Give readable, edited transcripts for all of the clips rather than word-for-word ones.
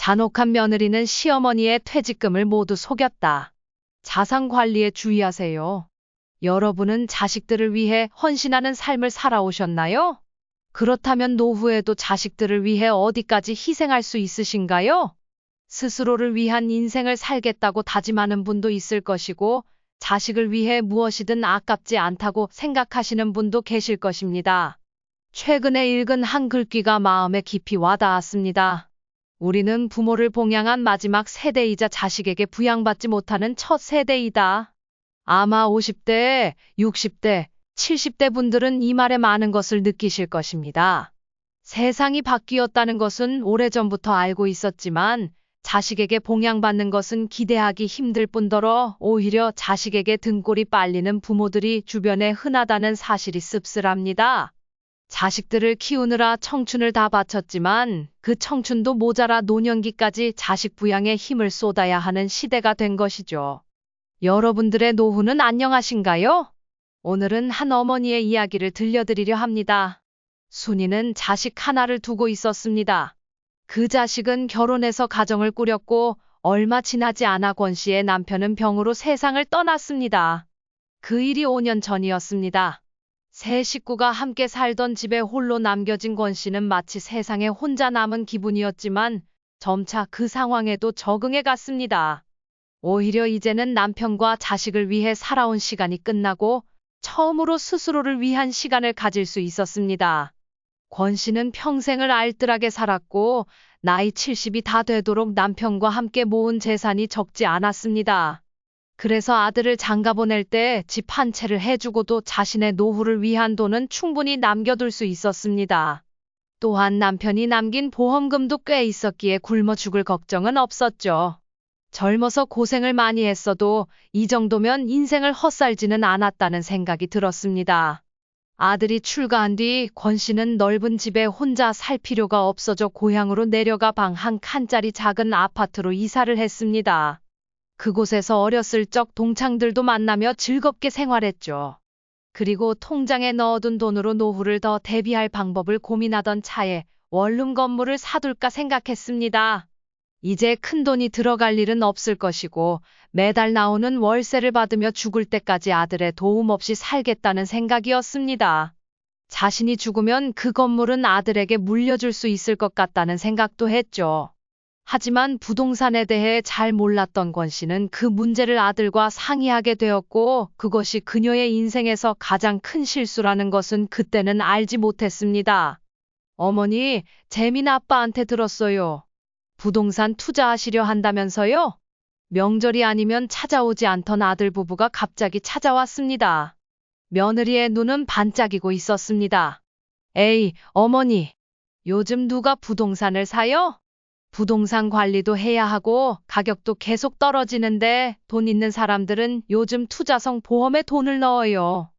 잔혹한 며느리는 시어머니의 퇴직금을 모두 속였다. 자산 관리에 주의하세요. 여러분은 자식들을 위해 헌신하는 삶을 살아오셨나요? 그렇다면 노후에도 자식들을 위해 어디까지 희생할 수 있으신가요? 스스로를 위한 인생을 살겠다고 다짐하는 분도 있을 것이고, 자식을 위해 무엇이든 아깝지 않다고 생각하시는 분도 계실 것입니다. 최근에 읽은 한 글귀가 마음에 깊이 와닿았습니다. 우리는 부모를 봉양한 마지막 세대이자 자식에게 부양받지 못하는 첫 세대이다. 아마 50대, 60대, 70대 분들은 이 말에 많은 것을 느끼실 것입니다. 세상이 바뀌었다는 것은 오래전부터 알고 있었지만 자식에게 봉양받는 것은 기대하기 힘들 뿐더러 오히려 자식에게 등골이 빨리는 부모들이 주변에 흔하다는 사실이 씁쓸합니다. 자식들을 키우느라 청춘을 다 바쳤지만 그 청춘도 모자라 노년기까지 자식 부양에 힘을 쏟아야 하는 시대가 된 것이죠. 여러분들의 노후는 안녕하신가요? 오늘은 한 어머니의 이야기를 들려드리려 합니다. 순이는 자식 하나를 두고 있었습니다. 그 자식은 결혼해서 가정을 꾸렸고 얼마 지나지 않아 권 씨의 남편은 병으로 세상을 떠났습니다. 그 일이 5년 전이었습니다. 세 식구가 함께 살던 집에 홀로 남겨진 권 씨는 마치 세상에 혼자 남은 기분이었지만 점차 그 상황에도 적응해 갔습니다. 오히려 이제는 남편과 자식을 위해 살아온 시간이 끝나고 처음으로 스스로를 위한 시간을 가질 수 있었습니다. 권 씨는 평생을 알뜰하게 살았고 나이 70이 다 되도록 남편과 함께 모은 재산이 적지 않았습니다. 그래서 아들을 장가 보낼 때 집 한 채를 해주고도 자신의 노후를 위한 돈은 충분히 남겨둘 수 있었습니다. 또한 남편이 남긴 보험금도 꽤 있었기에 굶어 죽을 걱정은 없었죠. 젊어서 고생을 많이 했어도 이 정도면 인생을 헛살지는 않았다는 생각이 들었습니다. 아들이 출가한 뒤 권 씨는 넓은 집에 혼자 살 필요가 없어져 고향으로 내려가 방 한 칸짜리 작은 아파트로 이사를 했습니다. 그곳에서 어렸을 적 동창들도 만나며 즐겁게 생활했죠. 그리고 통장에 넣어둔 돈으로 노후를 더 대비할 방법을 고민하던 차에 원룸 건물을 사둘까 생각했습니다. 이제 큰돈이 들어갈 일은 없을 것이고 매달 나오는 월세를 받으며 죽을 때까지 아들의 도움 없이 살겠다는 생각이었습니다. 자신이 죽으면 그 건물은 아들에게 물려줄 수 있을 것 같다는 생각도 했죠. 하지만 부동산에 대해 잘 몰랐던 권 씨는 그 문제를 아들과 상의하게 되었고 그것이 그녀의 인생에서 가장 큰 실수라는 것은 그때는 알지 못했습니다. 어머니, 재민 아빠한테 들었어요. 부동산 투자하시려 한다면서요? 명절이 아니면 찾아오지 않던 아들 부부가 갑자기 찾아왔습니다. 며느리의 눈은 반짝이고 있었습니다. 에이, 어머니. 요즘 누가 부동산을 사요? 부동산 관리도 해야 하고 가격도 계속 떨어지는데 돈 있는 사람들은 요즘 투자성 보험에 돈을 넣어요.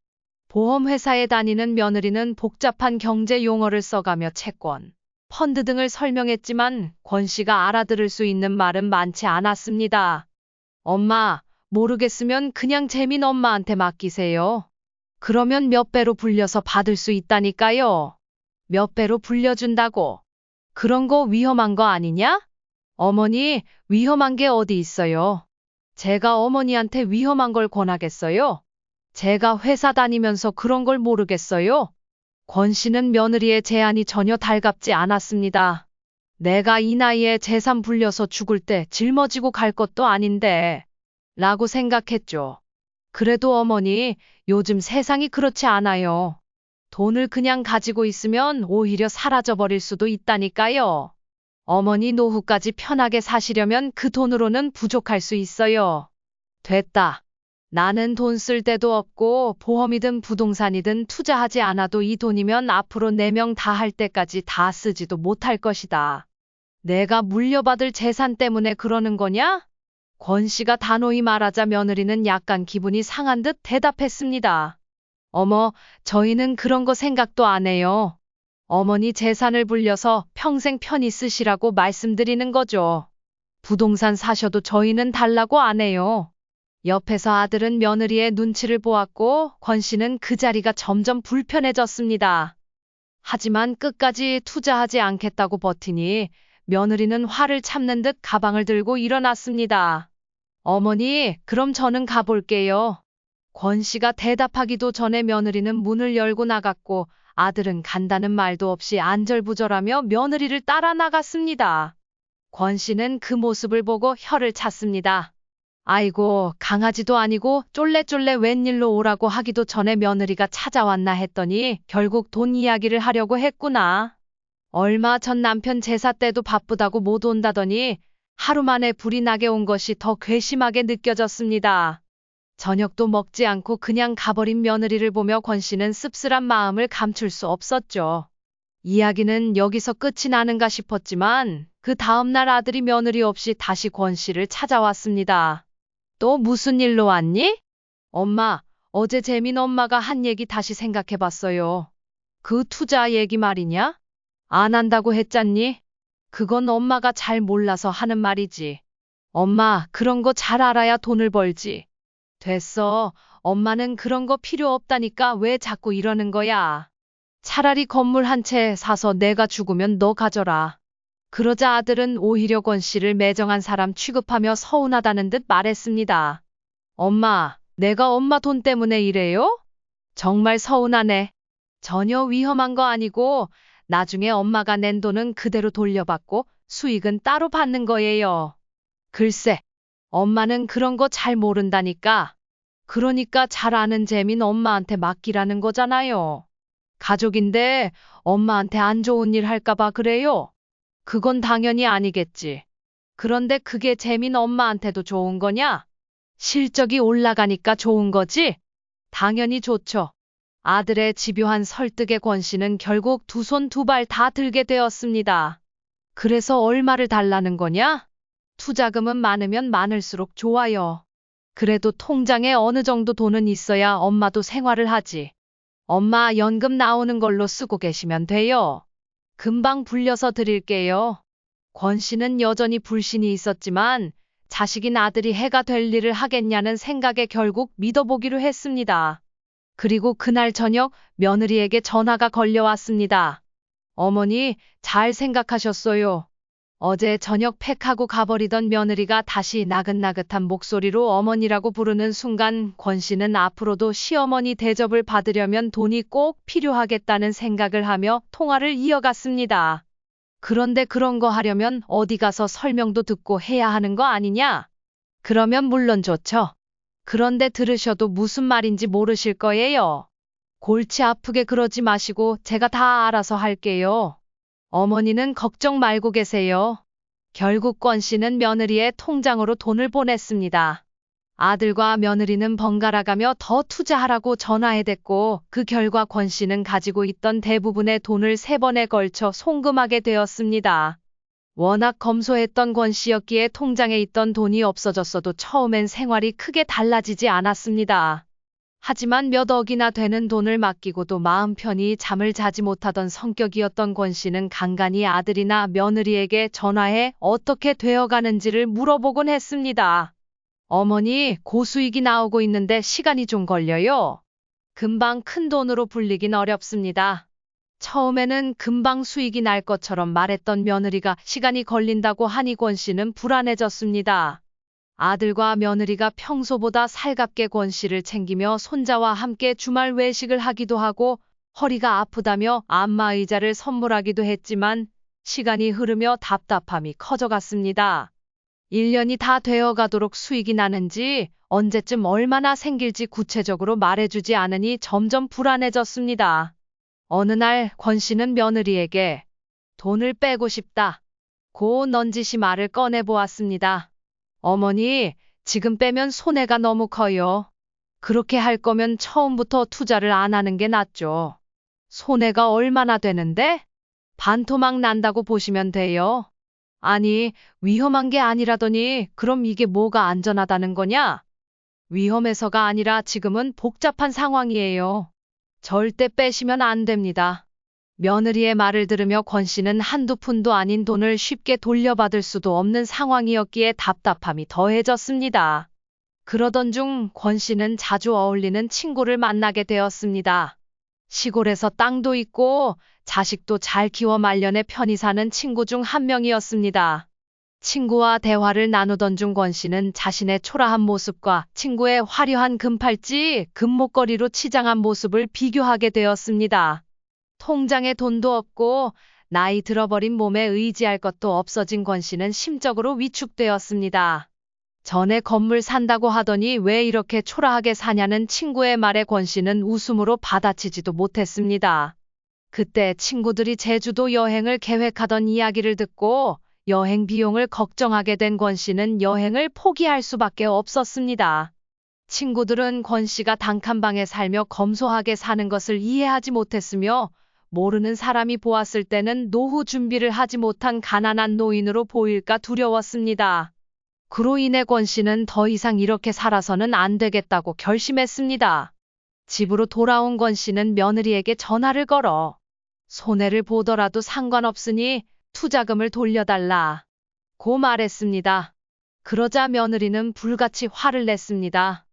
보험회사에 다니는 며느리는 복잡한 경제 용어를 써가며 채권, 펀드 등을 설명했지만 권 씨가 알아들을 수 있는 말은 많지 않았습니다. 엄마, 모르겠으면 그냥 재민 엄마한테 맡기세요. 그러면 몇 배로 불려서 받을 수 있다니까요. 몇 배로 불려준다고. 그런 거 위험한 거 아니냐? 어머니, 위험한 게 어디 있어요? 제가 어머니한테 위험한 걸 권하겠어요? 제가 회사 다니면서 그런 걸 모르겠어요? 권 씨는 며느리의 제안이 전혀 달갑지 않았습니다. 내가 이 나이에 재산 불려서 죽을 때 짊어지고 갈 것도 아닌데 라고 생각했죠. 그래도 어머니, 요즘 세상이 그렇지 않아요. 돈을 그냥 가지고 있으면 오히려 사라져버릴 수도 있다니까요. 어머니 노후까지 편하게 사시려면 그 돈으로는 부족할 수 있어요. 됐다. 나는 돈 쓸 데도 없고 보험이든 부동산이든 투자하지 않아도 이 돈이면 앞으로 4명 다 할 때까지 다 쓰지도 못할 것이다. 내가 물려받을 재산 때문에 그러는 거냐? 권 씨가 단호히 말하자 며느리는 약간 기분이 상한 듯 대답했습니다. 어머, 저희는 그런 거 생각도 안 해요. 어머니 재산을 불려서 평생 편히 쓰시라고 말씀드리는 거죠. 부동산 사셔도 저희는 달라고 안 해요. 옆에서 아들은 며느리의 눈치를 보았고 권 씨는 그 자리가 점점 불편해졌습니다. 하지만 끝까지 투자하지 않겠다고 버티니 며느리는 화를 참는 듯 가방을 들고 일어났습니다. 어머니, 그럼 저는 가볼게요. 권 씨가 대답하기도 전에 며느리는 문을 열고 나갔고 아들은 간다는 말도 없이 안절부절하며 며느리를 따라 나갔습니다. 권 씨는 그 모습을 보고 혀를 찼습니다. 아이고, 강아지도 아니고 쫄래쫄래 웬일로 오라고 하기도 전에 며느리가 찾아왔나 했더니 결국 돈 이야기를 하려고 했구나. 얼마 전 남편 제사 때도 바쁘다고 못 온다더니 하루 만에 불이 나게 온 것이 더 괘씸하게 느껴졌습니다. 저녁도 먹지 않고 그냥 가버린 며느리를 보며 권 씨는 씁쓸한 마음을 감출 수 없었죠. 이야기는 여기서 끝이 나는가 싶었지만 그 다음날 아들이 며느리 없이 다시 권 씨를 찾아왔습니다. 또 무슨 일로 왔니? 엄마, 어제 재민 엄마가 한 얘기 다시 생각해봤어요. 그 투자 얘기 말이냐? 안 한다고 했잖니? 그건 엄마가 잘 몰라서 하는 말이지. 엄마, 그런 거 잘 알아야 돈을 벌지. 됐어. 엄마는 그런 거 필요 없다니까 왜 자꾸 이러는 거야. 차라리 건물 한 채 사서 내가 죽으면 너 가져라. 그러자 아들은 오히려 권 씨를 매정한 사람 취급하며 서운하다는 듯 말했습니다. 엄마, 내가 엄마 돈 때문에 이래요? 정말 서운하네. 전혀 위험한 거 아니고 나중에 엄마가 낸 돈은 그대로 돌려받고 수익은 따로 받는 거예요. 글쎄, 엄마는 그런 거 잘 모른다니까. 그러니까 잘 아는 재민 엄마한테 맡기라는 거잖아요. 가족인데 엄마한테 안 좋은 일 할까봐 그래요? 그건 당연히 아니겠지. 그런데 그게 재민 엄마한테도 좋은 거냐? 실적이 올라가니까 좋은 거지? 당연히 좋죠. 아들의 집요한 설득에 권 씨는 결국 두 손 두 발 다 들게 되었습니다. 그래서 얼마를 달라는 거냐? 투자금은 많으면 많을수록 좋아요. 그래도 통장에 어느 정도 돈은 있어야 엄마도 생활을 하지. 엄마 연금 나오는 걸로 쓰고 계시면 돼요. 금방 불려서 드릴게요. 권 씨는 여전히 불신이 있었지만 자식인 아들이 해가 될 일을 하겠냐는 생각에 결국 믿어보기로 했습니다. 그리고 그날 저녁 며느리에게 전화가 걸려왔습니다. 어머니, 잘 생각하셨어요. 어제 저녁 팩하고 가버리던 며느리가 다시 나긋나긋한 목소리로 어머니라고 부르는 순간 권 씨는 앞으로도 시어머니 대접을 받으려면 돈이 꼭 필요하겠다는 생각을 하며 통화를 이어갔습니다. 그런데 그런 거 하려면 어디 가서 설명도 듣고 해야 하는 거 아니냐? 그러면 물론 좋죠. 그런데 들으셔도 무슨 말인지 모르실 거예요. 골치 아프게 그러지 마시고 제가 다 알아서 할게요. 어머니는 걱정 말고 계세요. 결국 권 씨는 며느리의 통장으로 돈을 보냈습니다. 아들과 며느리는 번갈아가며 더 투자하라고 전화해댔고 그 결과 권 씨는 가지고 있던 대부분의 돈을 3번에 걸쳐 송금하게 되었습니다. 워낙 검소했던 권 씨였기에 통장에 있던 돈이 없어졌어도 처음엔 생활이 크게 달라지지 않았습니다. 하지만 몇 억이나 되는 돈을 맡기고도 마음 편히 잠을 자지 못하던 성격이었던 권 씨는 간간히 아들이나 며느리에게 전화해 어떻게 되어가는지를 물어보곤 했습니다. 어머니, 고수익이 나오고 있는데 시간이 좀 걸려요. 금방 큰 돈으로 불리긴 어렵습니다. 처음에는 금방 수익이 날 것처럼 말했던 며느리가 시간이 걸린다고 하니 권 씨는 불안해졌습니다. 아들과 며느리가 평소보다 살갑게 권 씨를 챙기며 손자와 함께 주말 외식을 하기도 하고 허리가 아프다며 안마의자를 선물하기도 했지만 시간이 흐르며 답답함이 커져갔습니다. 1년이 다 되어가도록 수익이 나는지 언제쯤 얼마나 생길지 구체적으로 말해주지 않으니 점점 불안해졌습니다. 어느 날 권 씨는 며느리에게 돈을 빼고 싶다 고 넌지시 말을 꺼내보았습니다. 어머니, 지금 빼면 손해가 너무 커요. 그렇게 할 거면 처음부터 투자를 안 하는 게 낫죠. 손해가 얼마나 되는데? 반토막 난다고 보시면 돼요. 아니, 위험한 게 아니라더니 그럼 이게 뭐가 안전하다는 거냐? 위험해서가 아니라 지금은 복잡한 상황이에요. 절대 빼시면 안 됩니다. 며느리의 말을 들으며 권 씨는 한두 푼도 아닌 돈을 쉽게 돌려받을 수도 없는 상황이었기에 답답함이 더해졌습니다. 그러던 중 권 씨는 자주 어울리는 친구를 만나게 되었습니다. 시골에서 땅도 있고 자식도 잘 키워 말년에 편히 사는 친구 중 한 명이었습니다. 친구와 대화를 나누던 중 권 씨는 자신의 초라한 모습과 친구의 화려한 금팔찌, 금목걸이로 치장한 모습을 비교하게 되었습니다. 통장에 돈도 없고 나이 들어버린 몸에 의지할 것도 없어진 권 씨는 심적으로 위축되었습니다. 전에 건물 산다고 하더니 왜 이렇게 초라하게 사냐는 친구의 말에 권 씨는 웃음으로 받아치지도 못했습니다. 그때 친구들이 제주도 여행을 계획하던 이야기를 듣고 여행 비용을 걱정하게 된 권 씨는 여행을 포기할 수밖에 없었습니다. 친구들은 권 씨가 단칸방에 살며 검소하게 사는 것을 이해하지 못했으며 모르는 사람이 보았을 때는 노후 준비를 하지 못한 가난한 노인으로 보일까 두려웠습니다. 그로 인해 권 씨는 더 이상 이렇게 살아서는 안 되겠다고 결심했습니다. 집으로 돌아온 권 씨는 며느리에게 전화를 걸어 손해를 보더라도 상관없으니 투자금을 돌려달라고 말했습니다. 그러자 며느리는 불같이 화를 냈습니다.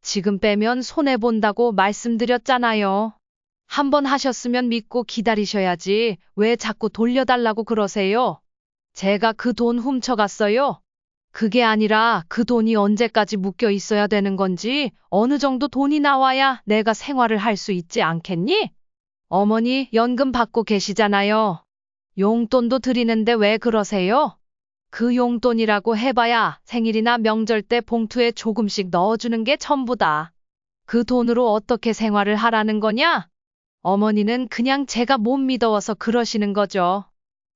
지금 빼면 손해본다고 말씀드렸잖아요. 한번 하셨으면 믿고 기다리셔야지 왜 자꾸 돌려달라고 그러세요? 제가 그 돈 훔쳐갔어요? 그게 아니라 그 돈이 언제까지 묶여 있어야 되는 건지 어느 정도 돈이 나와야 내가 생활을 할 수 있지 않겠니? 어머니 연금 받고 계시잖아요. 용돈도 드리는데 왜 그러세요? 그 용돈이라고 해봐야 생일이나 명절 때 봉투에 조금씩 넣어주는 게 전부다. 그 돈으로 어떻게 생활을 하라는 거냐? 어머니는 그냥 제가 못 믿어서 그러시는 거죠.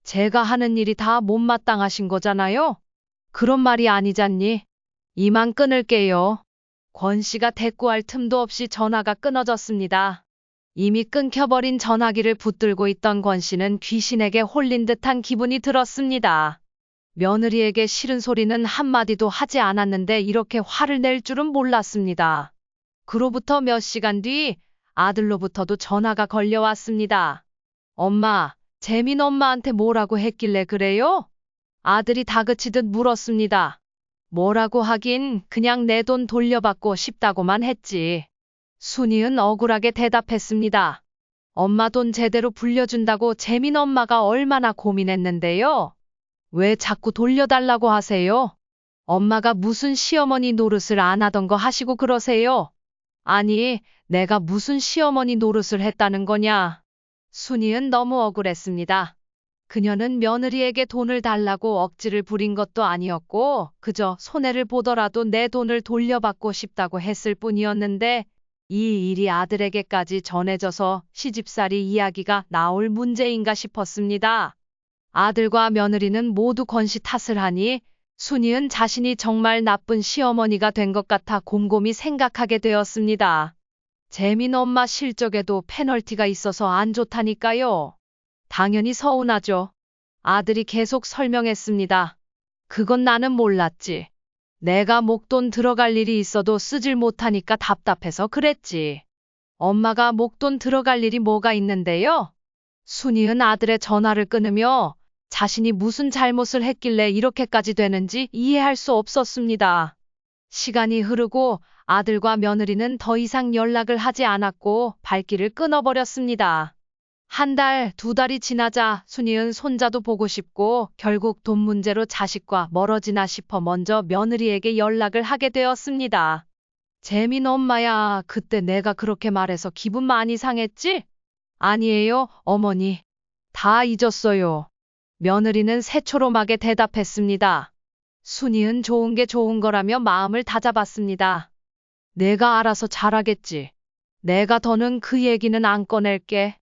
제가 하는 일이 다 못마땅하신 거잖아요. 그런 말이 아니잖니. 이만 끊을게요. 권 씨가 대꾸할 틈도 없이 전화가 끊어졌습니다. 이미 끊겨버린 전화기를 붙들고 있던 권 씨는 귀신에게 홀린 듯한 기분이 들었습니다. 며느리에게 싫은 소리는 한마디도 하지 않았는데 이렇게 화를 낼 줄은 몰랐습니다. 그로부터 몇 시간 뒤 아들로부터도 전화가 걸려왔습니다. 엄마, 재민 엄마한테 뭐라고 했길래 그래요? 아들이 다그치듯 물었습니다. 뭐라고 하긴 그냥 내 돈 돌려받고 싶다고만 했지. 순이은 억울하게 대답했습니다. 엄마 돈 제대로 불려준다고 재민 엄마가 얼마나 고민했는데요. 왜 자꾸 돌려달라고 하세요? 엄마가 무슨 시어머니 노릇을 안 하던 거 하시고 그러세요? 아니, 내가 무슨 시어머니 노릇을 했다는 거냐? 순이은 너무 억울했습니다. 그녀는 며느리에게 돈을 달라고 억지를 부린 것도 아니었고 그저 손해를 보더라도 내 돈을 돌려받고 싶다고 했을 뿐이었는데 이 일이 아들에게까지 전해져서 시집살이 이야기가 나올 문제인가 싶었습니다. 아들과 며느리는 모두 권 씨 탓을 하니 순이은 자신이 정말 나쁜 시어머니가 된 것 같아 곰곰이 생각하게 되었습니다. 재민 엄마 실적에도 페널티가 있어서 안 좋다니까요. 당연히 서운하죠. 아들이 계속 설명했습니다. 그건 나는 몰랐지. 내가 목돈 들어갈 일이 있어도 쓰질 못하니까 답답해서 그랬지. 엄마가 목돈 들어갈 일이 뭐가 있는데요? 순이은 아들의 전화를 끊으며 자신이 무슨 잘못을 했길래 이렇게까지 되는지 이해할 수 없었습니다. 시간이 흐르고 아들과 며느리는 더 이상 연락을 하지 않았고 발길을 끊어버렸습니다. 한 달, 두 달이 지나자 순이은 손자도 보고 싶고 결국 돈 문제로 자식과 멀어지나 싶어 먼저 며느리에게 연락을 하게 되었습니다. 재민 엄마야, 그때 내가 그렇게 말해서 기분 많이 상했지? 아니에요, 어머니. 다 잊었어요. 며느리는 새초롬하게 대답했습니다. 순이은 좋은 게 좋은 거라며 마음을 다잡았습니다. 내가 알아서 잘하겠지. 내가 더는 그 얘기는 안 꺼낼게.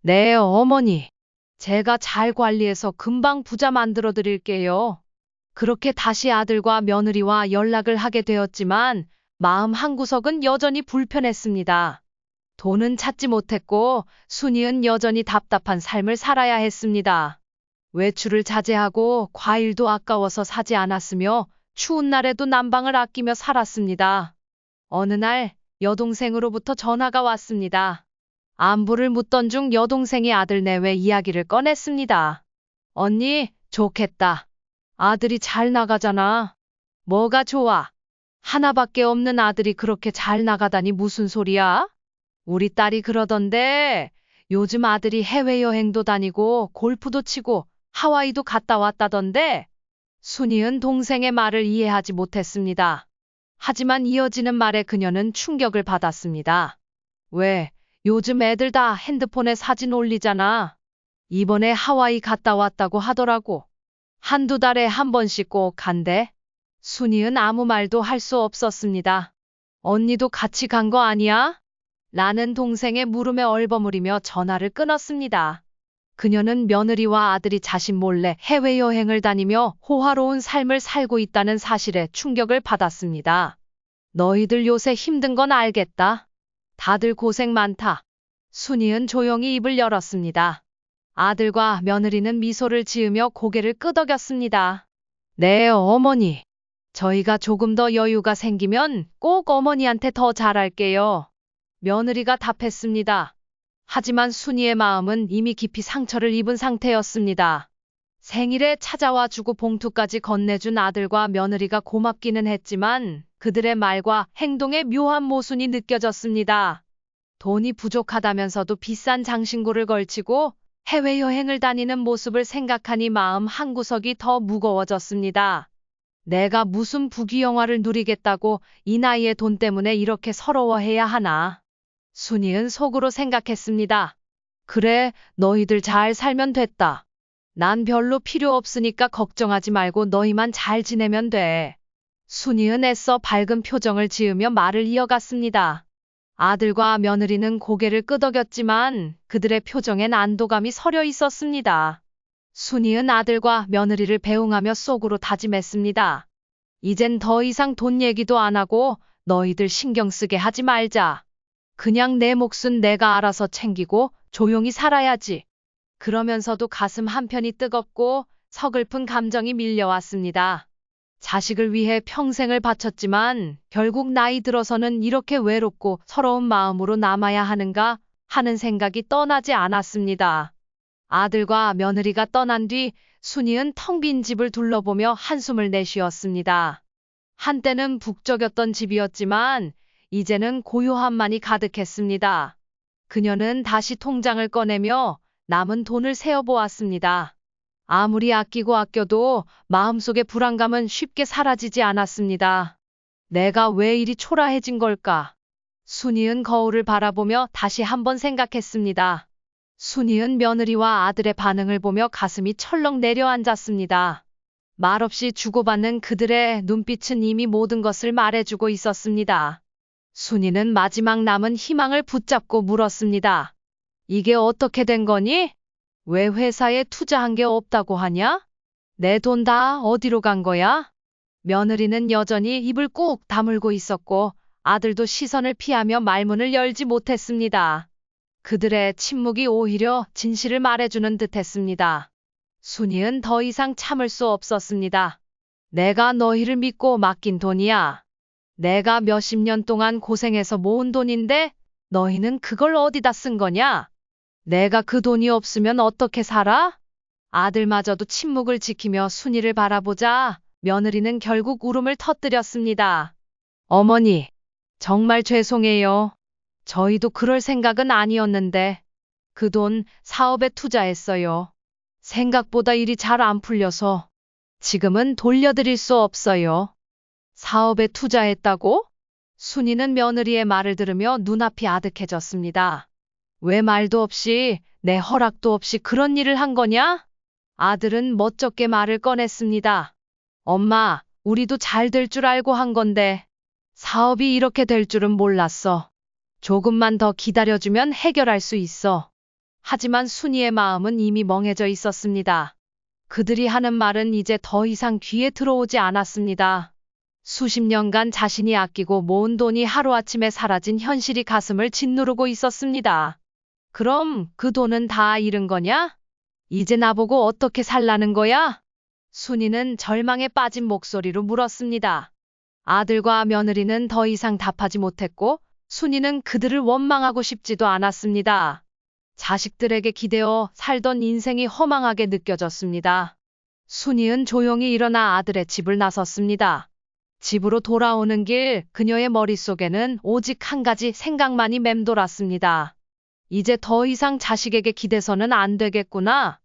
네, 어머니. 제가 잘 관리해서 금방 부자 만들어 드릴게요. 그렇게 다시 아들과 며느리와 연락을 하게 되었지만 마음 한구석은 여전히 불편했습니다. 돈은 찾지 못했고 순이은 여전히 답답한 삶을 살아야 했습니다. 외출을 자제하고 과일도 아까워서 사지 않았으며 추운 날에도 난방을 아끼며 살았습니다. 어느 날 여동생으로부터 전화가 왔습니다. 안부를 묻던 중 여동생이 아들 내외 이야기를 꺼냈습니다. 언니, 좋겠다. 아들이 잘 나가잖아. 뭐가 좋아? 하나밖에 없는 아들이 그렇게 잘 나가다니 무슨 소리야? 우리 딸이 그러던데 요즘 아들이 해외여행도 다니고 골프도 치고 하와이도 갔다 왔다던데. 순이은 동생의 말을 이해하지 못했습니다. 하지만 이어지는 말에 그녀는 충격을 받았습니다. 왜, 요즘 애들 다 핸드폰에 사진 올리잖아. 이번에 하와이 갔다 왔다고 하더라고. 한두 달에 한 번씩 꼭 간대. 순이은 아무 말도 할 수 없었습니다. 언니도 같이 간 거 아니야? 라는 동생의 물음에 얼버무리며 전화를 끊었습니다. 그녀는 며느리와 아들이 자신 몰래 해외여행을 다니며 호화로운 삶을 살고 있다는 사실에 충격을 받았습니다. 너희들 요새 힘든 건 알겠다. 다들 고생 많다. 순이은 조용히 입을 열었습니다. 아들과 며느리는 미소를 지으며 고개를 끄덕였습니다. 네, 어머니. 저희가 조금 더 여유가 생기면 꼭 어머니한테 더 잘할게요. 며느리가 답했습니다. 하지만 순이의 마음은 이미 깊이 상처를 입은 상태였습니다. 생일에 찾아와 주고 봉투까지 건네준 아들과 며느리가 고맙기는 했지만 그들의 말과 행동에 묘한 모순이 느껴졌습니다. 돈이 부족하다면서도 비싼 장신구를 걸치고 해외여행을 다니는 모습을 생각하니 마음 한구석이 더 무거워졌습니다. 내가 무슨 부귀영화를 누리겠다고 이 나이에 돈 때문에 이렇게 서러워해야 하나. 순이은 속으로 생각했습니다. 그래, 너희들 잘 살면 됐다. 난 별로 필요 없으니까 걱정하지 말고 너희만 잘 지내면 돼. 순이은 애써 밝은 표정을 지으며 말을 이어갔습니다. 아들과 며느리는 고개를 끄덕였지만 그들의 표정엔 안도감이 서려 있었습니다. 순이은 아들과 며느리를 배웅하며 속으로 다짐했습니다. 이젠 더 이상 돈 얘기도 안 하고 너희들 신경 쓰게 하지 말자. 그냥 내 몫은 내가 알아서 챙기고 조용히 살아야지. 그러면서도 가슴 한편이 뜨겁고 서글픈 감정이 밀려왔습니다. 자식을 위해 평생을 바쳤지만 결국 나이 들어서는 이렇게 외롭고 서러운 마음으로 남아야 하는가 하는 생각이 떠나지 않았습니다. 아들과 며느리가 떠난 뒤 순이은 텅 빈 집을 둘러보며 한숨을 내쉬었습니다. 한때는 북적였던 집이었지만 이제는 고요함만이 가득했습니다. 그녀는 다시 통장을 꺼내며 남은 돈을 세어보았습니다. 아무리 아끼고 아껴도 마음속의 불안감은 쉽게 사라지지 않았습니다. 내가 왜 이리 초라해진 걸까? 순이은 거울을 바라보며 다시 한번 생각했습니다. 순이은 며느리와 아들의 반응을 보며 가슴이 철렁 내려앉았습니다. 말없이 주고받는 그들의 눈빛은 이미 모든 것을 말해주고 있었습니다. 순이는 마지막 남은 희망을 붙잡고 물었습니다. 이게 어떻게 된 거니? 왜 회사에 투자한 게 없다고 하냐? 내 돈 다 어디로 간 거야? 며느리는 여전히 입을 꾹 다물고 있었고 아들도 시선을 피하며 말문을 열지 못했습니다. 그들의 침묵이 오히려 진실을 말해주는 듯했습니다. 순이은 더 이상 참을 수 없었습니다. 내가 너희를 믿고 맡긴 돈이야. 내가 몇십 년 동안 고생해서 모은 돈인데 너희는 그걸 어디다 쓴 거냐? 내가 그 돈이 없으면 어떻게 살아? 아들마저도 침묵을 지키며 순이를 바라보자 며느리는 결국 울음을 터뜨렸습니다. 어머니, 정말 죄송해요. 저희도 그럴 생각은 아니었는데 그 돈 사업에 투자했어요. 생각보다 일이 잘 안 풀려서 지금은 돌려드릴 수 없어요. 사업에 투자했다고? 순이는 며느리의 말을 들으며 눈앞이 아득해졌습니다. 왜 말도 없이 내 허락도 없이 그런 일을 한 거냐? 아들은 멋쩍게 말을 꺼냈습니다. 엄마, 우리도 잘 될 줄 알고 한 건데 사업이 이렇게 될 줄은 몰랐어. 조금만 더 기다려주면 해결할 수 있어. 하지만 순이의 마음은 이미 멍해져 있었습니다. 그들이 하는 말은 이제 더 이상 귀에 들어오지 않았습니다. 수십 년간 자신이 아끼고 모은 돈이 하루아침에 사라진 현실이 가슴을 짓누르고 있었습니다. 그럼 그 돈은 다 잃은 거냐? 이제 나보고 어떻게 살라는 거야? 순이는 절망에 빠진 목소리로 물었습니다. 아들과 며느리는 더 이상 답하지 못했고 순이는 그들을 원망하고 싶지도 않았습니다. 자식들에게 기대어 살던 인생이 허망하게 느껴졌습니다. 순이은 조용히 일어나 아들의 집을 나섰습니다. 집으로 돌아오는 길 그녀의 머릿속에는 오직 한 가지 생각만이 맴돌았습니다. 이제 더 이상 자식에게 기대서는 안 되겠구나.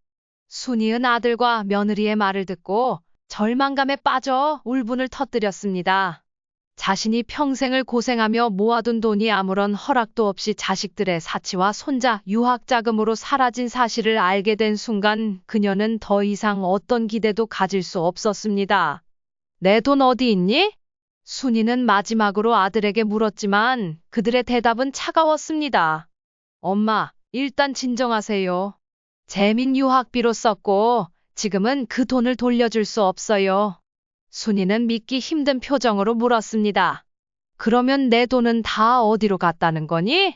순이은 아들과 며느리의 말을 듣고 절망감에 빠져 울분을 터뜨렸습니다. 자신이 평생을 고생하며 모아둔 돈이 아무런 허락도 없이 자식들의 사치와 손자 유학 자금으로 사라진 사실을 알게 된 순간 그녀는 더 이상 어떤 기대도 가질 수 없었습니다. 내 돈 어디 있니? 순이는 마지막으로 아들에게 물었지만 그들의 대답은 차가웠습니다. 엄마, 일단 진정하세요. 재민 유학비로 썼고 지금은 그 돈을 돌려줄 수 없어요. 순이는 믿기 힘든 표정으로 물었습니다. 그러면 내 돈은 다 어디로 갔다는 거니?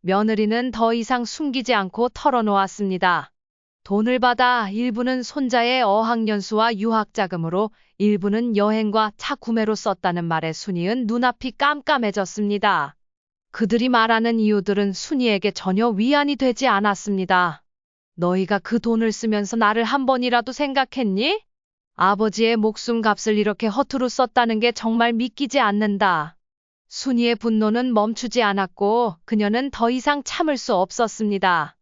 며느리는 더 이상 숨기지 않고 털어놓았습니다. 돈을 받아 일부는 손자의 어학연수와 유학자금으로 일부는 여행과 차 구매로 썼다는 말에 순이은 눈앞이 깜깜해졌습니다. 그들이 말하는 이유들은 순이에게 전혀 위안이 되지 않았습니다. 너희가 그 돈을 쓰면서 나를 한 번이라도 생각했니? 아버지의 목숨값을 이렇게 허투루 썼다는 게 정말 믿기지 않는다. 순이의 분노는 멈추지 않았고 그녀는 더 이상 참을 수 없었습니다.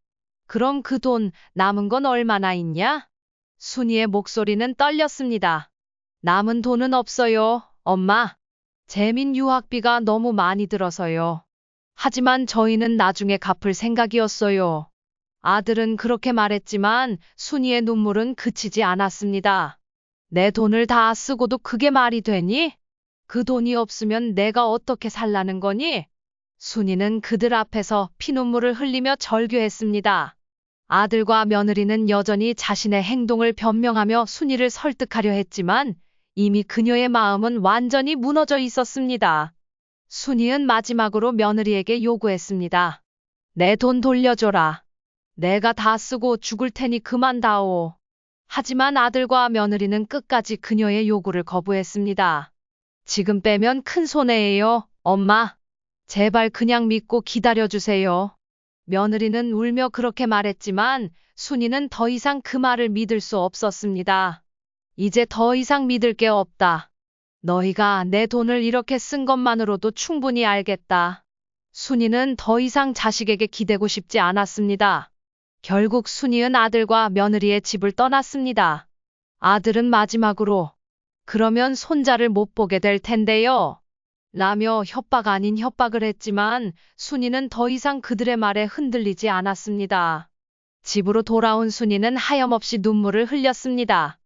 그럼 그 돈 남은 건 얼마나 있냐? 순이의 목소리는 떨렸습니다. 남은 돈은 없어요, 엄마. 재민 유학비가 너무 많이 들어서요. 하지만 저희는 나중에 갚을 생각이었어요. 아들은 그렇게 말했지만 순이의 눈물은 그치지 않았습니다. 내 돈을 다 쓰고도 그게 말이 되니? 그 돈이 없으면 내가 어떻게 살라는 거니? 순이는 그들 앞에서 피눈물을 흘리며 절규했습니다. 아들과 며느리는 여전히 자신의 행동을 변명하며 순이를 설득하려 했지만 이미 그녀의 마음은 완전히 무너져 있었습니다. 순이은 마지막으로 며느리에게 요구했습니다. 내 돈 돌려줘라. 내가 다 쓰고 죽을 테니 그만다오. 하지만 아들과 며느리는 끝까지 그녀의 요구를 거부했습니다. 지금 빼면 큰 손해예요, 엄마. 제발 그냥 믿고 기다려주세요. 며느리는 울며 그렇게 말했지만 순이는 더 이상 그 말을 믿을 수 없었습니다. 이제 더 이상 믿을 게 없다. 너희가 내 돈을 이렇게 쓴 것만으로도 충분히 알겠다. 순이는 더 이상 자식에게 기대고 싶지 않았습니다. 결국 순이은 아들과 며느리의 집을 떠났습니다. 아들은 마지막으로 그러면 손자를 못 보게 될 텐데요. 라며 협박 아닌 협박을 했지만 순이는 더 이상 그들의 말에 흔들리지 않았습니다. 집으로 돌아온 순이는 하염없이 눈물을 흘렸습니다.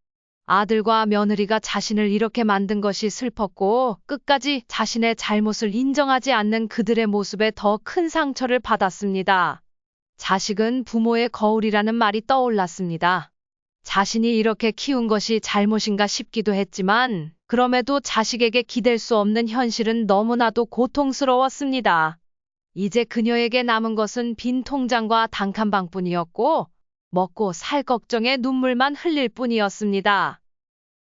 아들과 며느리가 자신을 이렇게 만든 것이 슬펐고 끝까지 자신의 잘못을 인정하지 않는 그들의 모습에 더 큰 상처를 받았습니다. 자식은 부모의 거울이라는 말이 떠올랐습니다. 자신이 이렇게 키운 것이 잘못인가 싶기도 했지만 그럼에도 자식에게 기댈 수 없는 현실은 너무나도 고통스러웠습니다. 이제 그녀에게 남은 것은 빈 통장과 단칸방뿐이었고 먹고 살 걱정에 눈물만 흘릴 뿐이었습니다.